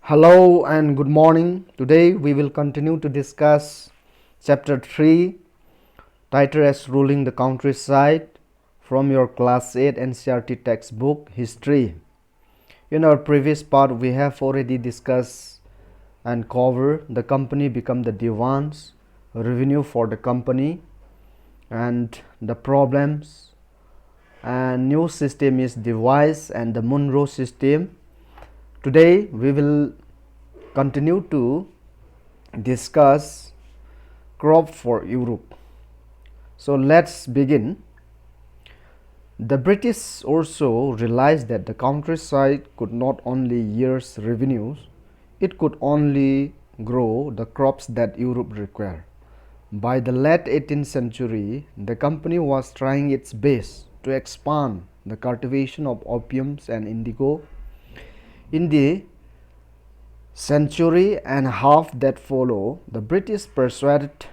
Hello and good morning. Today we will continue to discuss chapter 3 titled as Ruling the Countryside from your class 8 NCERT textbook History. In our previous part we have already discussed and covered the company become the divans, revenue for the company and the problems, and new system is devised and the Monroe system. Today we will continue to discuss crop for Europe. So let's begin. The British also realized that the countryside could not only yield revenues, it could only grow the crops that Europe required. By the late 18th century, the company was trying its best to expand the cultivation of opiums and indigo. In the century and a half that followed, the British persuaded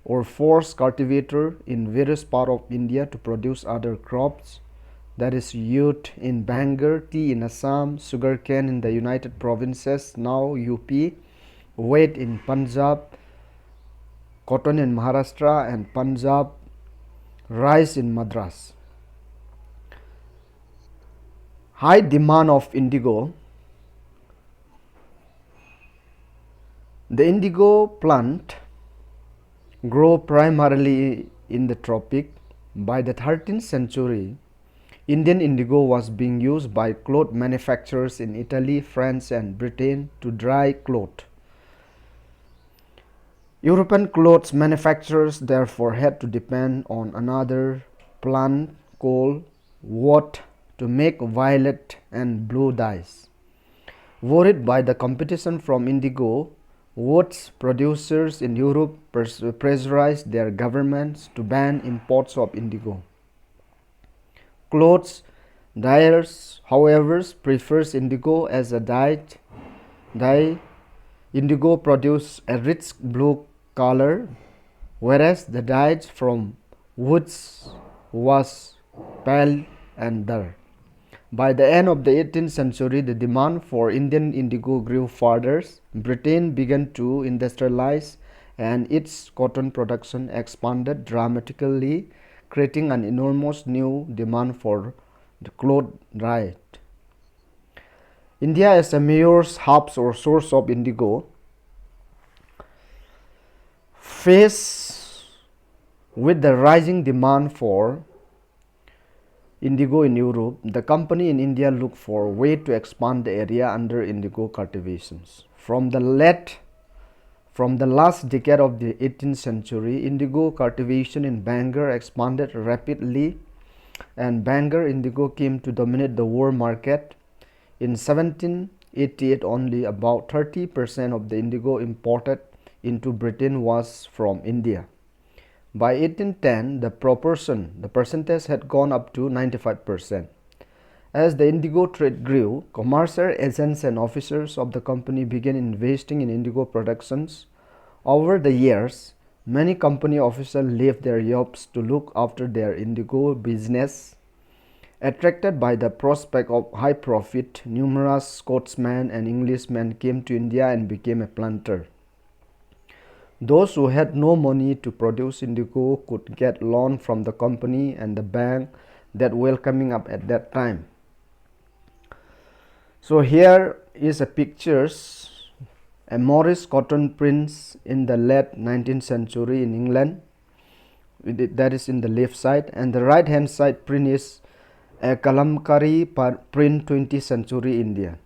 or forced cultivators in various parts of India to produce other crops, that is jute in Bengal, tea in Assam, sugarcane in the United Provinces, now UP, wheat in Punjab, cotton in Maharashtra and Punjab, rice in Madras. High demand of indigo. The indigo plant grow primarily in the tropic. By the 13th century, Indian indigo was being used by cloth manufacturers in Italy, France and Britain to dye cloth. European clothes manufacturers therefore had to depend on another plant called wheat to make violet and blue dyes. Worried by the competition from indigo, wheat producers in Europe pressurized their governments to ban imports of indigo. Clothes dyers, however, prefers indigo as a dye. Indigo produces a rich blue color, whereas the dyes from woods was pale and dull. By the end of the 18th century, the demand for Indian indigo grew further. Britain began to industrialize and its cotton production expanded dramatically, creating an enormous new demand for the cloth dyed. India as a major hub or source of indigo faced with the rising demand for indigo in Europe, the company in India looked for a way to expand the area under indigo cultivations. From the last decade of the 18th century, indigo cultivation in Bengal expanded rapidly and Bengal indigo came to dominate the world market. In 1788, only about 30% of the indigo imported into Britain was from India. By 1810, the percentage had gone up to 95%. As the indigo trade grew, commercial agents and officers of the company began investing in indigo productions. Over the years, many company officers left their jobs to look after their indigo business. Attracted by the prospect of high profit, numerous Scotsmen and Englishmen came to India and became a planter. Those who had no money to produce indigo could get loan from the company and the bank that were coming up at that time. So here is a pictures, a Morris cotton prints in the late 19th century in England. That is in the left side, and the right hand side print is a Kalamkari print 20th century India.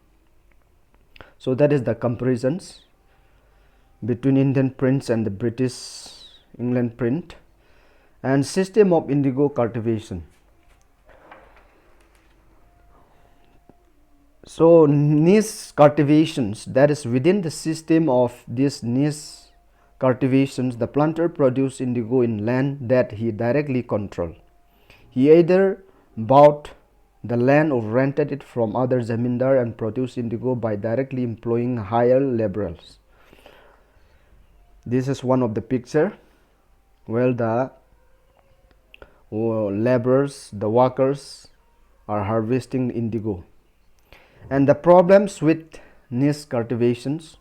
So that is the comparisons between Indian prints and the British England print. And system of indigo cultivation. So niche cultivations, that is within the system of these niche cultivations, the planter produces indigo in land that he directly controls. He either bought the land or rented it from other zamindar and produced indigo by directly employing higher laborers. This is one of the picture where the laborers, the workers are harvesting indigo. And the problems with niche cultivations.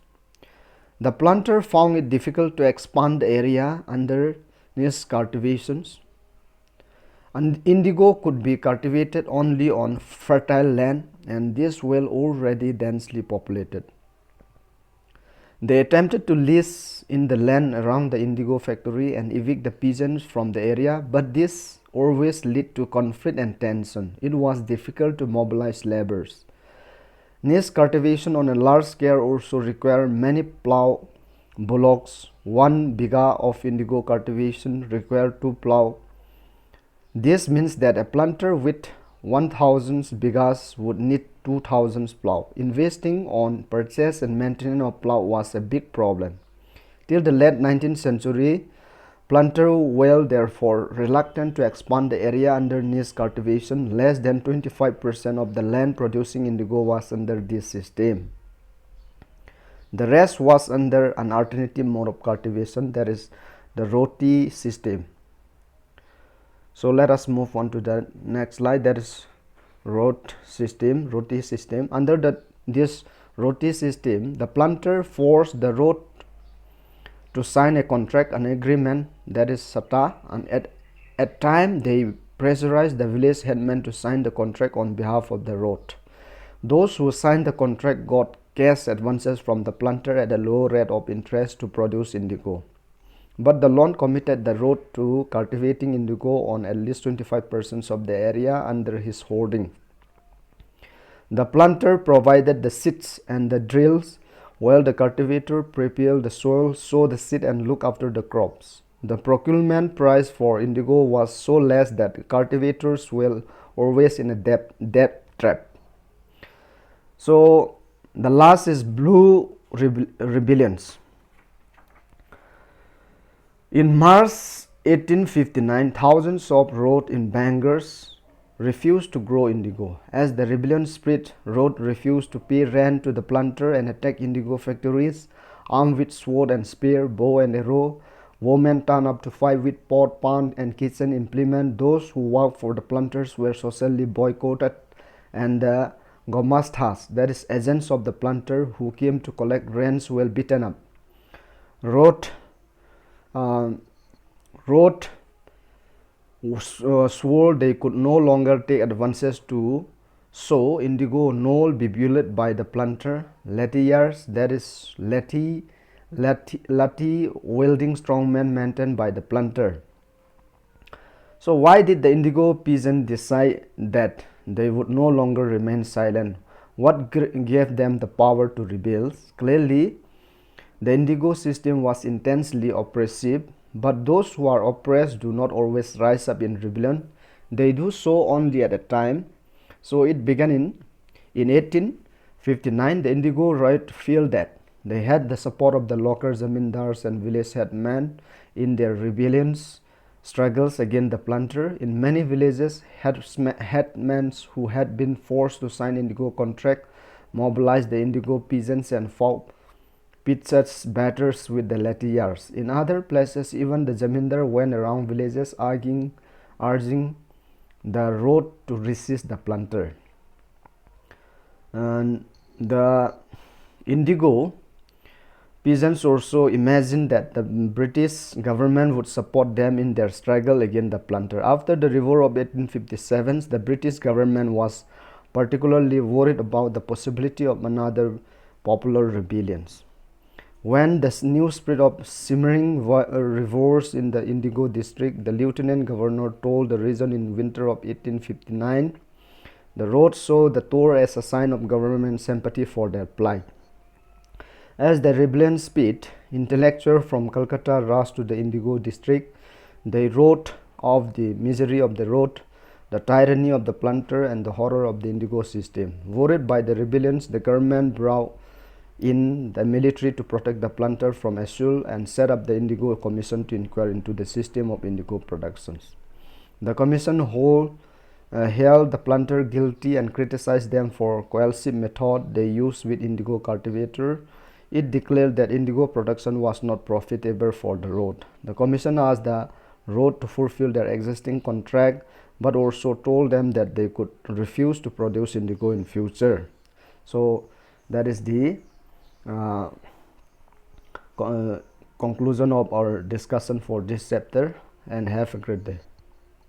The planter found it difficult to expand the area under niche cultivations. And indigo could be cultivated only on fertile land, and this well already densely populated. They attempted to lease in the land around the indigo factory and evict the peasants from the area, but this always led to conflict and tension. It was difficult to mobilize laborers. Niche cultivation on a large scale also required many plough bullocks. 1 bighah of indigo cultivation required 2 plough. This means that a planter with 1000 bighahs would need 2000 plough. Investing on purchase and maintenance of plough was a big problem. Till the late 19th century, planters were therefore reluctant to expand the area under niche cultivation. Less than 25% of the land producing indigo was under this system. The rest was under an alternative mode of cultivation, that is the roti system. So let us move on to the next slide, that is roti system. Under this roti system, the planter forced the rot to sign a contract, an agreement, that is sata, and at time they pressurized the village headman to sign the contract on behalf of the rot. Those who signed the contract got cash advances from the planter at a low rate of interest to produce indigo. But the loan committed the rot to cultivating indigo on at least 25% of the area under his holding. The planter provided the seeds and the drills, while the cultivator prepared the soil, sow the seed, and look after the crops. The procurement price for indigo was so less that cultivators were always in a debt trap. So the last is blue rebellions. In March 1859, thousands of rot in Bangors refused to grow indigo. As the rebellion spread, rot refused to pay rent to the planter and attacked indigo factories. Armed with sword and spear, bow and arrow, women turned up to fight with pot, pan, and kitchen implement. Those who worked for the planters were socially boycotted, and the gomastas, that is agents of the planter who came to collect rents, were beaten up. Rot swore they could no longer take advances to sow indigo, nor be bullied by the planter. Lattiyars, that is lathi wielding strongmen maintained by the planter. So why did the indigo peasant decide that they would no longer remain silent? What gave them the power to rebel? Clearly, the indigo system was intensely oppressive, but those who are oppressed do not always rise up in rebellion. They do so only at a time. So it began in 1859. The indigo riot felt that they had the support of the local zamindars and village headmen in their rebellions struggles against the planter. In many villages, headmen who had been forced to sign indigo contract mobilized the indigo peasants and fought pitched battles with the lattiyars. In other places, even the zamindar went around villages urging the road to resist the planter. And the indigo peasants also imagined that the British government would support them in their struggle against the planter. After the revolt of 1857, the British government was particularly worried about the possibility of another popular rebellions. When the news spread of simmering revolts in the indigo district, the lieutenant governor told the region in winter of 1859. The road saw the tour as a sign of government sympathy for their plight. As the rebellion sped, intellectuals from Calcutta rushed to the indigo district. They wrote of the misery of the road, the tyranny of the planter, and the horror of the indigo system. Worried by the rebellions, the government brought in the military to protect the planter from assault and set up the Indigo Commission to inquire into the system of indigo productions. The commission held the planter guilty and criticized them for coercive method they used with indigo cultivator. It declared that indigo production was not profitable for the road. The commission asked the road to fulfill their existing contract, but also told them that they could refuse to produce indigo in future. So That is the uh, conclusion of our discussion for this chapter, and have a great day.